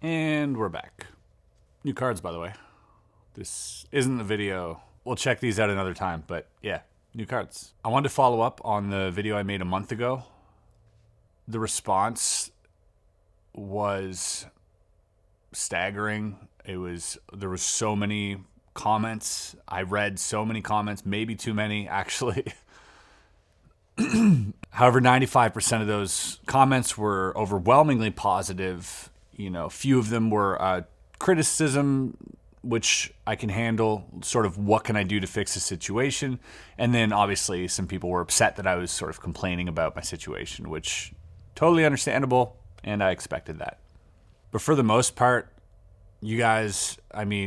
And we're back. New cards, by the way. This isn't the video. We'll check these out another time, but yeah, new cards. I wanted to follow up on the video I made a month ago. The response was staggering. There was so many comments. I read so many comments, maybe too many, actually. However, 95% of those comments were overwhelmingly positive. Few of them were criticism, which I can handle, sort of what can I do to fix the situation. And then obviously some people were upset that I was sort of complaining about my situation, which totally understandable, and I expected that. But for the most part, you guys,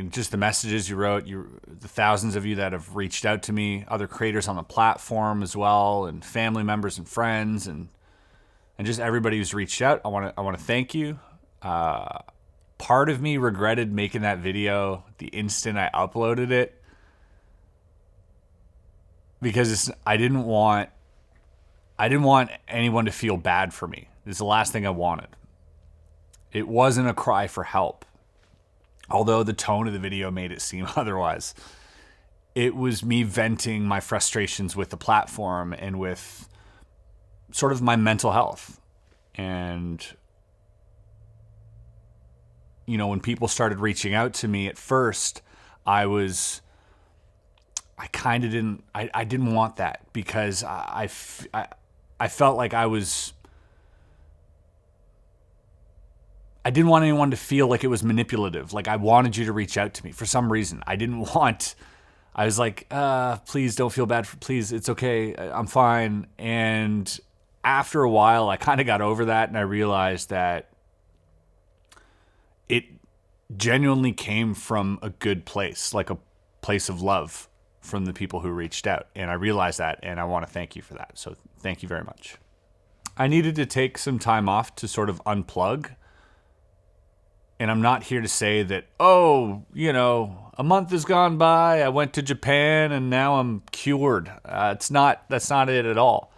just the messages you wrote, the thousands of you that have reached out to me, other creators on the platform as well, and family members and friends, and just everybody who's reached out, I want to thank you. Part of me regretted making that video the instant I uploaded it, because I didn't want anyone to feel bad for me. This is the last thing I wanted. It wasn't a cry for help, although the tone of the video made it seem otherwise. It was me venting my frustrations with the platform and with sort of my mental health. And when people started reaching out to me at first, I didn't want that, because I felt like I didn't want anyone to feel like it was manipulative. Like I wanted you to reach out to me for some reason. I was like, please don't feel bad. Please, it's okay. I'm fine. And after a while, I kind of got over that, and I realized that it genuinely came from a good place, like a place of love from the people who reached out. And I realized that, and I want to thank you for that. So thank you very much. I needed to take some time off to sort of unplug. And I'm not here to say that, a month has gone by, I went to Japan, and now I'm cured. That's not it at all.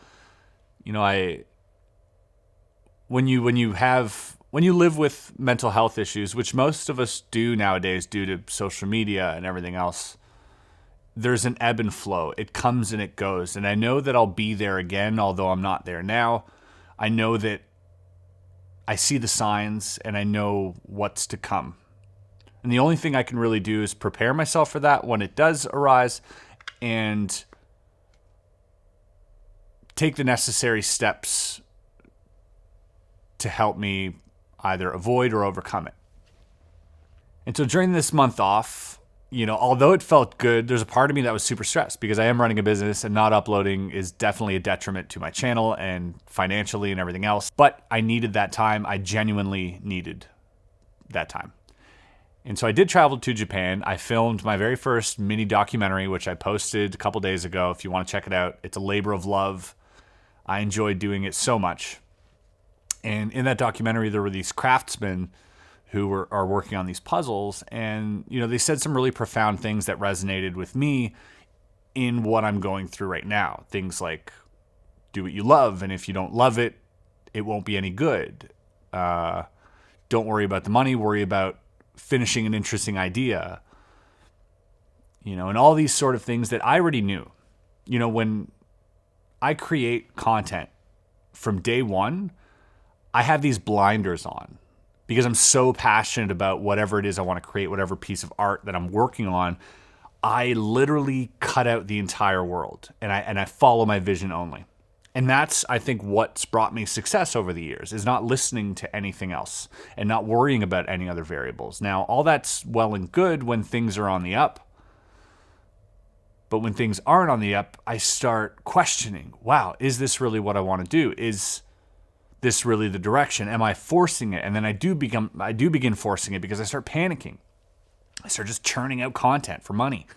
When you live with mental health issues, which most of us do nowadays due to social media and everything else, there's an ebb and flow. It comes and it goes. And I know that I'll be there again, although I'm not there now. I know that I see the signs, and I know what's to come. And the only thing I can really do is prepare myself for that when it does arise, and take the necessary steps to help me either avoid or overcome it. And so during this month off, although it felt good, there's a part of me that was super stressed, because I am running a business, and not uploading is definitely a detriment to my channel and financially and everything else. But I needed that time. I genuinely needed that time. And so I did travel to Japan. I filmed my very first mini documentary, which I posted a couple days ago. If you want to check it out, it's a labor of love. I enjoyed doing it so much. And in that documentary, there were these craftsmen who are working on these puzzles. And, they said some really profound things that resonated with me in what I'm going through right now. Things like, do what you love, and if you don't love it, it won't be any good. Don't worry about the money, worry about finishing an interesting idea. And all these sort of things that I already knew. When I create content from day one, I have these blinders on, because I'm so passionate about whatever it is I want to create, whatever piece of art that I'm working on. I literally cut out the entire world, and I follow my vision only. And that's, I think, what's brought me success over the years, is not listening to anything else and not worrying about any other variables. Now, all that's well and good when things are on the up. But when things aren't on the up, I start questioning, wow, is this really what I want to do? Is this really the direction? Am I forcing it? And then I do begin forcing it, because I start panicking. I start just churning out content for money.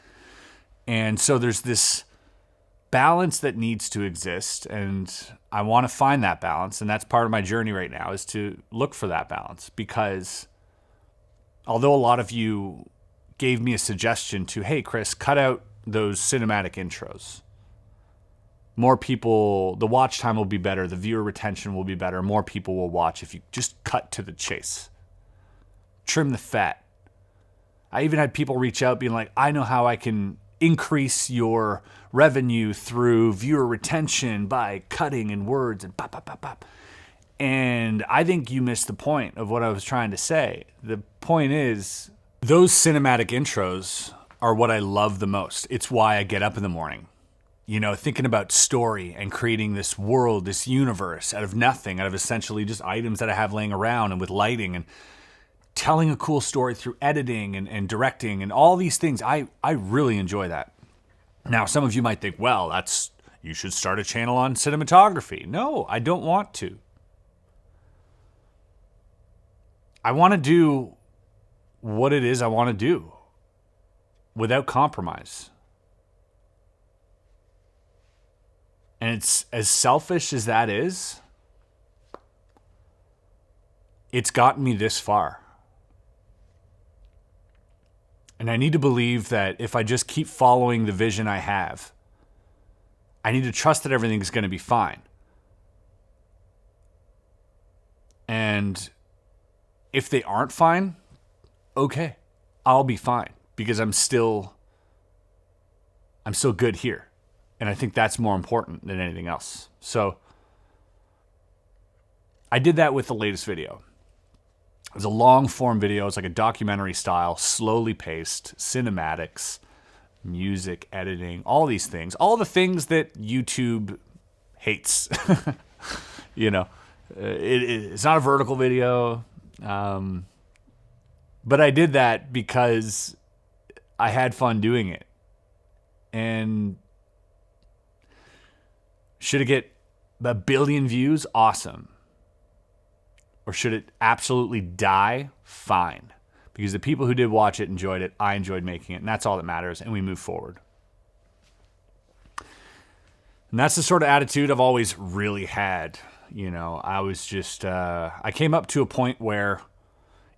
And so there's this balance that needs to exist, and I want to find that balance. And that's part of my journey right now, is to look for that balance, because although a lot of you gave me a suggestion to, hey, Chris, cut out those cinematic intros. More people, the watch time will be better, the viewer retention will be better, more people will watch if you just cut to the chase. trim the fat. I even had people reach out being like, I know how I can increase your revenue through viewer retention by cutting in words and pop, pop, pop, pop. And I think you missed the point of what I was trying to say. The point is, those cinematic intros are what I love the most. It's why I get up in the morning. You know, thinking about story and creating this world, this universe out of nothing, out of essentially just items that I have laying around and with lighting and telling a cool story through editing and directing and all these things. I really enjoy that. Now, some of you might think, well, you should start a channel on cinematography. No, I don't want to. I want to do what it is I want to do without compromise. And it's as selfish as that is, it's gotten me this far. And I need to believe that if I just keep following the vision I have, I need to trust that everything's going to be fine. And if they aren't fine, okay, I'll be fine because I'm still good here. And I think that's more important than anything else. So I did that with the latest video. It was a long form video. It's like a documentary style, slowly paced, cinematics, music, editing, all these things. All the things that YouTube hates. You know, it's not a vertical video. But I did that because I had fun doing it. And should it get a billion views? Awesome. Or should it absolutely die? Fine. Because the people who did watch it enjoyed it. I enjoyed making it. And that's all that matters. And we move forward. And that's the sort of attitude I've always really had. You know, I was just, I came up to a point where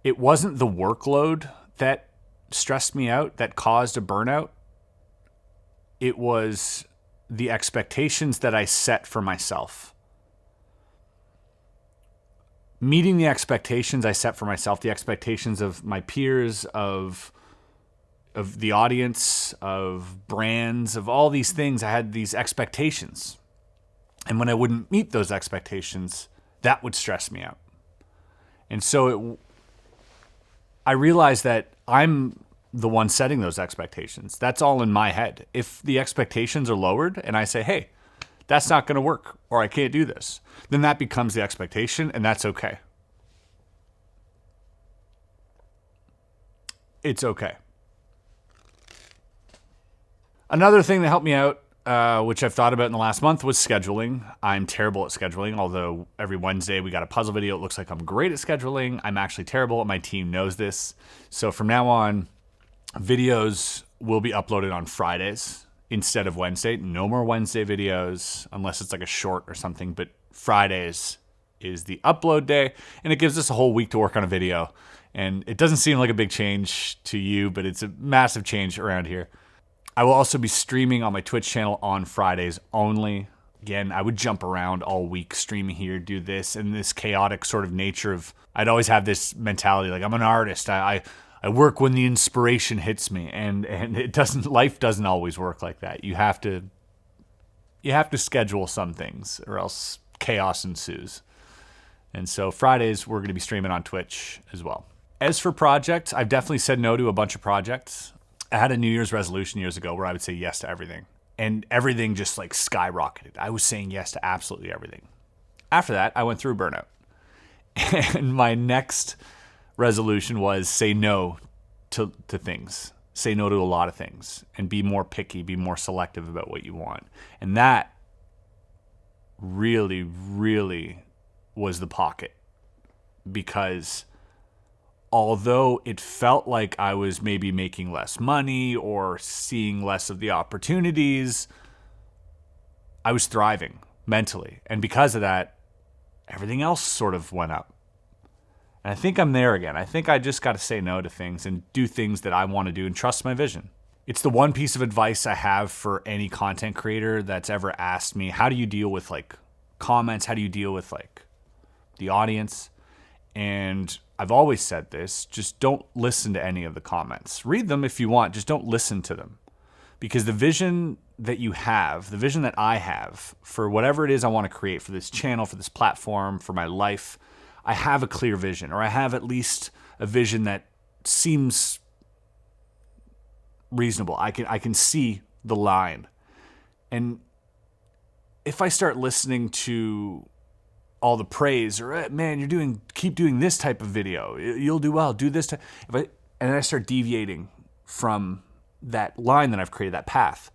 it wasn't the workload that stressed me out, that caused a burnout. It was the expectations that I set for myself. Meeting the expectations I set for myself, the expectations of my peers, of the audience, of brands, of all these things, I had these expectations. And when I wouldn't meet those expectations, that would stress me out. And so I realized that I'm the one setting those expectations. That's all in my head. If the expectations are lowered and I say, hey, that's not going to work, or I can't do this, then that becomes the expectation, and that's okay. It's okay. Another thing that helped me out, which I've thought about in the last month, was scheduling. I'm terrible at scheduling, although every Wednesday we got a puzzle video. It looks like I'm great at scheduling. I'm actually terrible, and my team knows this. So from now on, videos will be uploaded on Fridays instead of Wednesday. No more Wednesday videos unless it's like a short or something, but Fridays is the upload day, and it gives us a whole week to work on a video. And it doesn't seem like a big change to you, but it's a massive change around here. I will also be streaming on my Twitch channel on Fridays only. Again, I would jump around all week, streaming here, do this, and this chaotic sort of nature of, I'd always have this mentality, like I'm an artist. I work when the inspiration hits me, and it doesn't. Life doesn't always work like that. You have to schedule some things, or else chaos ensues. And so Fridays we're going to be streaming on Twitch as well. As for projects, I've definitely said no to a bunch of projects. I had a New Year's resolution years ago where I would say yes to everything, and everything just like skyrocketed. I was saying yes to absolutely everything. After that, I went through burnout, and my next resolution was say no to things. Say no to a lot of things and be more picky, be more selective about what you want. And that really, really was the pocket, because although it felt like I was maybe making less money or seeing less of the opportunities, I was thriving mentally. And because of that, everything else sort of went up. And I think I'm there again. I think I just got to say no to things and do things that I want to do and trust my vision. It's the one piece of advice I have for any content creator that's ever asked me, how do you deal with like comments? How do you deal with like the audience? And I've always said this, just don't listen to any of the comments. Read them if you want, just don't listen to them. Because the vision that you have, the vision that I have for whatever it is I want to create for this channel, for this platform, for my life, I have a clear vision, or I have at least a vision that seems reasonable. I can see the line. And if I start listening to all the praise, or man, keep doing this type of video, you'll do well, do this. And I start deviating from that line that I've created, that path.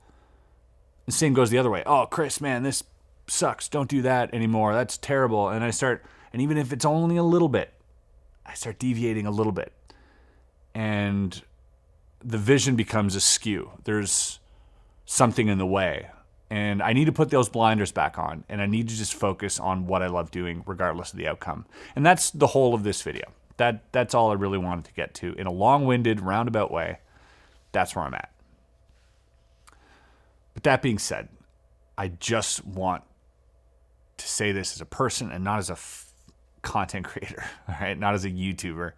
The same goes the other way. Oh, Chris, man, this sucks. Don't do that anymore. That's terrible. And even if it's only a little bit, I start deviating a little bit. And the vision becomes askew. There's something in the way. And I need to put those blinders back on. And I need to just focus on what I love doing, regardless of the outcome. And that's the whole of this video. That's all I really wanted to get to. In a long-winded, roundabout way, that's where I'm at. But that being said, I just want to say this as a person and not as a content creator, all right? Not as a YouTuber,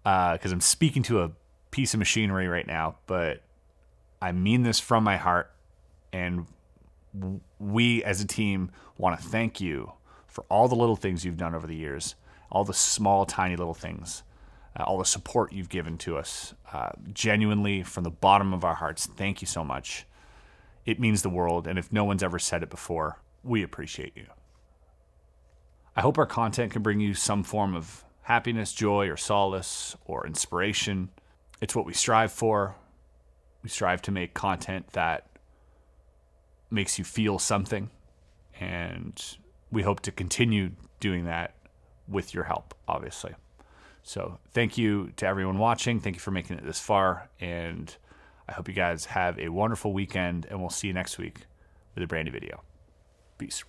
because I'm speaking to a piece of machinery right now, but I mean this from my heart, and we as a team want to thank you for all the little things you've done over the years, all the small, tiny little things, all the support you've given to us. Genuinely, from the bottom of our hearts, thank you so much. It means the world, and if no one's ever said it before, we appreciate you. I hope our content can bring you some form of happiness, joy, or solace, or inspiration. It's what we strive for. We strive to make content that makes you feel something, and we hope to continue doing that with your help, obviously. So thank you to everyone watching. Thank you for making it this far, and I hope you guys have a wonderful weekend, and we'll see you next week with a brand new video. Peace.